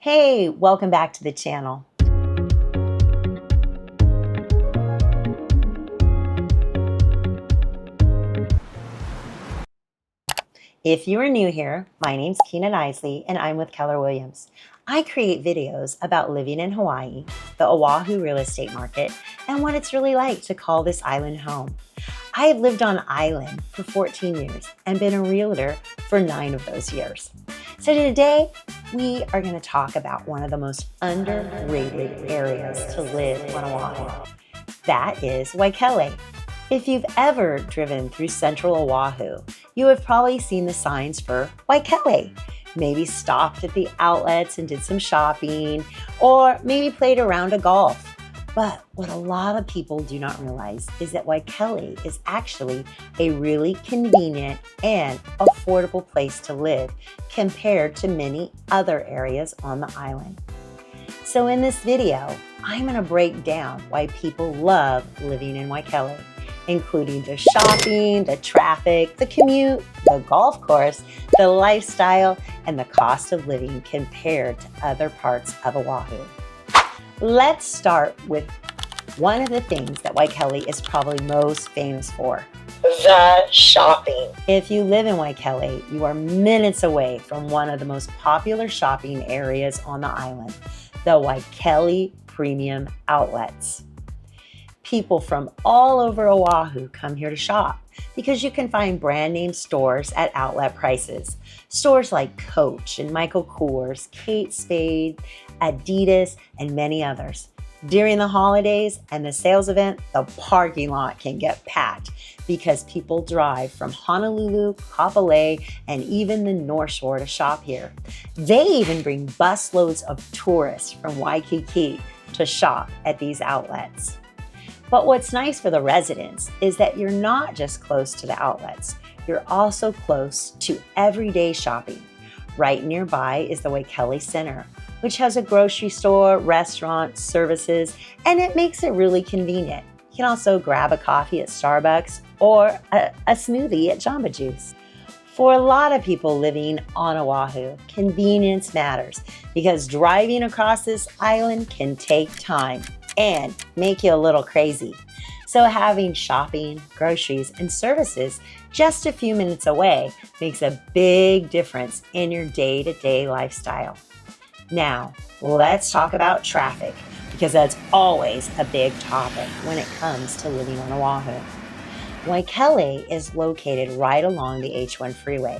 Hey, welcome back to the channel. If you are new here, my name's Kina Knisley and I'm with Keller Williams. I create videos about living in Hawaii, the Oahu real estate market, and what it's really like to call this island home. I have lived on island for 14 years and been a realtor for 9 of those years. So today, we are going to talk about one of the most underrated areas to live on Oahu. That is Waikele. If you've ever driven through Central Oahu, you have probably seen the signs for Waikele. Maybe stopped at the outlets and did some shopping, or maybe played a round of golf. But what a lot of people do not realize is that Waikele is actually a really convenient and affordable place to live compared to many other areas on the island. So in this video, I'm going to break down why people love living in Waikele, including the shopping, the traffic, the commute, the golf course, the lifestyle, and the cost of living compared to other parts of Oahu. Let's start with one of the things that Waikele is probably most famous for: the shopping. If you live in Waikele, you are minutes away from one of the most popular shopping areas on the island, the Waikele Premium Outlets. People from all over Oahu come here to shop because you can find brand name stores at outlet prices. Stores like Coach and Michael Kors, Kate Spade, Adidas, and many others. During the holidays and the sales event, the parking lot can get packed because people drive from Honolulu, Kapolei, and even the North Shore to shop here. They even bring busloads of tourists from Waikiki to shop at these outlets. But what's nice for the residents is that you're not just close to the outlets, you're also close to everyday shopping. Right nearby is the Waikele Center, which has a grocery store, restaurant, services, and it makes it really convenient. You can also grab a coffee at Starbucks or a smoothie at Jamba Juice. For a lot of people living on Oahu, convenience matters because driving across this island can take time and make you a little crazy. So having shopping, groceries, and services just a few minutes away makes a big difference in your day-to-day lifestyle. Now, let's talk about traffic, because that's always a big topic when it comes to living on Oahu. Waikele is located right along the H1 freeway,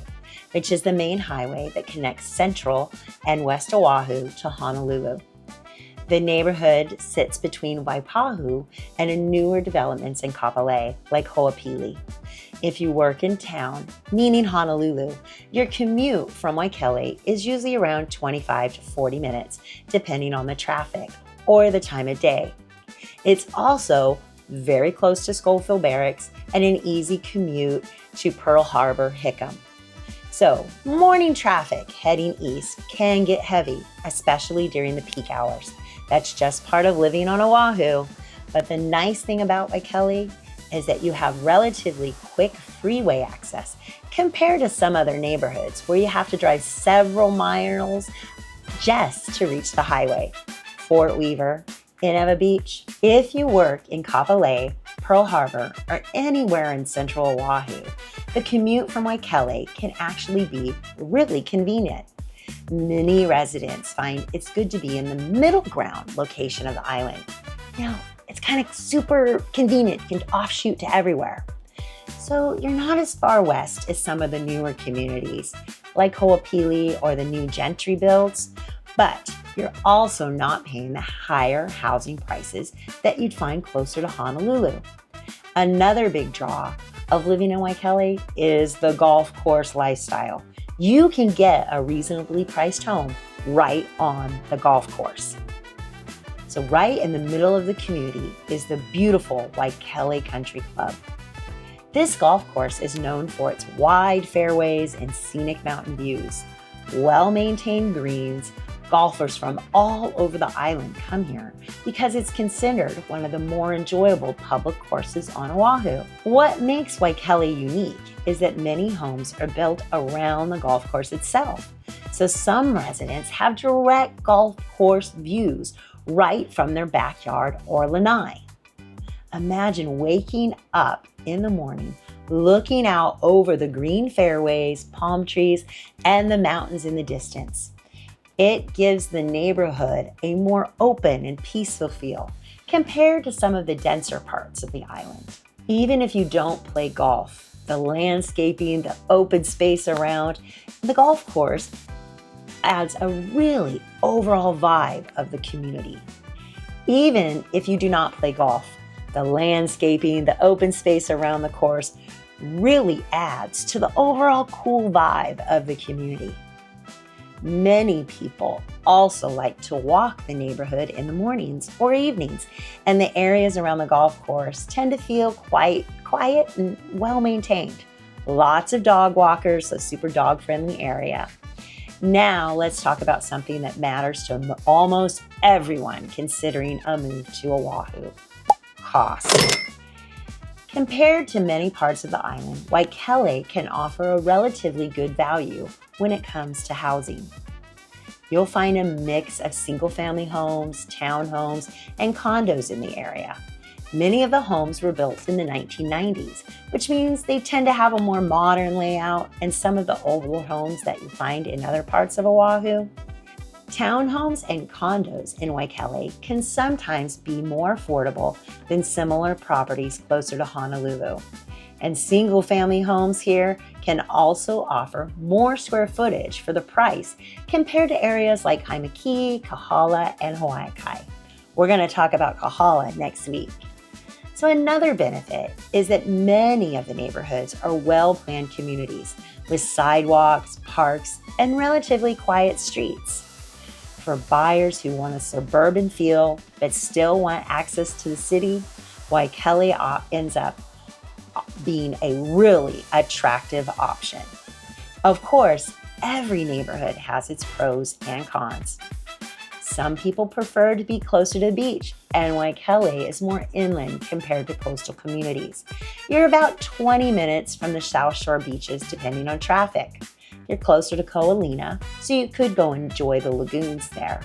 which is the main highway that connects Central and West Oahu to Honolulu. The neighborhood sits between Waipahu and newer developments in Kapolei, like Ho'opili. If you work in town, meaning Honolulu, your commute from Waikele is usually around 25 to 40 minutes, depending on the traffic or the time of day. It's also very close to Schofield Barracks and an easy commute to Pearl Harbor, Hickam. So, morning traffic heading east can get heavy, especially during the peak hours. That's just part of living on Oahu. But the nice thing about Waikele is that you have relatively quick freeway access compared to some other neighborhoods where you have to drive several miles just to reach the highway. Fort Weaver, Inaba Beach. If you work in Kapolei, Pearl Harbor, or anywhere in Central Oahu, the commute from Waikele can actually be really convenient. Many residents find it's good to be in the middle ground location of the island. It's kind of super convenient, you can offshoot to everywhere. So you're not as far west as some of the newer communities, like Ho'opili or the new Gentry builds, but you're also not paying the higher housing prices that you'd find closer to Honolulu. Another big draw of living in Waikele is the golf course lifestyle. You can get a reasonably priced home right on the golf course. So right in the middle of the community is the beautiful Waikele Country Club. This golf course is known for its wide fairways and scenic mountain views, well-maintained greens, Golfers from all over the island come here because it's considered one of the more enjoyable public courses on Oahu. What makes Waikele unique is that many homes are built around the golf course itself. So some residents have direct golf course views right from their backyard or lanai. Imagine waking up in the morning, looking out over the green fairways, palm trees, and the mountains in the distance. It gives the neighborhood a more open and peaceful feel compared to some of the denser parts of the island. Even if you don't play golf, the landscaping, the open space around the golf course adds a really overall vibe of the community. Even if you do not play golf, the landscaping, the open space around the course really adds to the overall cool vibe of the community. Many people also like to walk the neighborhood in the mornings or evenings, and the areas around the golf course tend to feel quite quiet and well-maintained. Lots of dog walkers, a super dog-friendly area. Now let's talk about something that matters to almost everyone considering a move to Oahu: cost. Compared to many parts of the island, Waikele can offer a relatively good value when it comes to housing. You'll find a mix of single-family homes, townhomes, and condos in the area. Many of the homes were built in the 1990s, which means they tend to have a more modern layout and some of the older homes that you find in other parts of Oahu. Townhomes and condos in Waikele can sometimes be more affordable than similar properties closer to Honolulu. And single-family homes here can also offer more square footage for the price compared to areas like Waikiki, Kahala, and Hawaii. We're going to talk about Kahala next week. So another benefit is that many of the neighborhoods are well-planned communities with sidewalks, parks, and relatively quiet streets. For buyers who want a suburban feel but still want access to the city, Waikele ends up being a really attractive option. Of course, every neighborhood has its pros and cons. Some people prefer to be closer to the beach, and Waikele is more inland compared to coastal communities. You're about 20 minutes from the South Shore beaches depending on traffic. You're closer to Ko'olina, so you could go enjoy the lagoons there.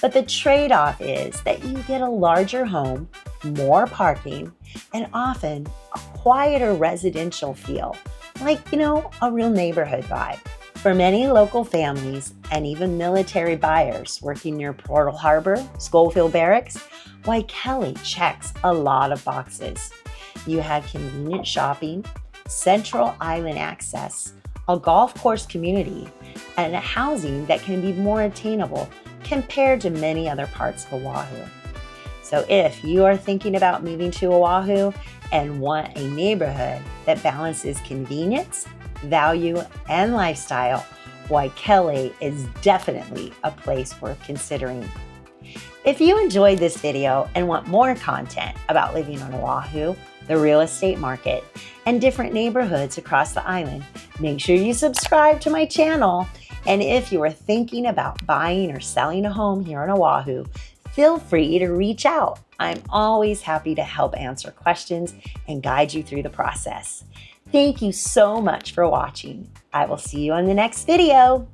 But the trade-off is that you get a larger home, more parking, and often a quieter residential feel, like, a real neighborhood vibe. For many local families and even military buyers working near Pearl Harbor, Schofield Barracks, Waikele checks a lot of boxes. You have convenient shopping, central island access, a golf course community, and a housing that can be more attainable compared to many other parts of Oahu. So if you are thinking about moving to Oahu and want a neighborhood that balances convenience, value, and lifestyle, Waikele is definitely a place worth considering. If you enjoyed this video and want more content about living on Oahu, the real estate market, and different neighborhoods across the island, make sure you subscribe to my channel. And if you are thinking about buying or selling a home here on Oahu, feel free to reach out. I'm always happy to help answer questions and guide you through the process. Thank you so much for watching. I will see you on the next video.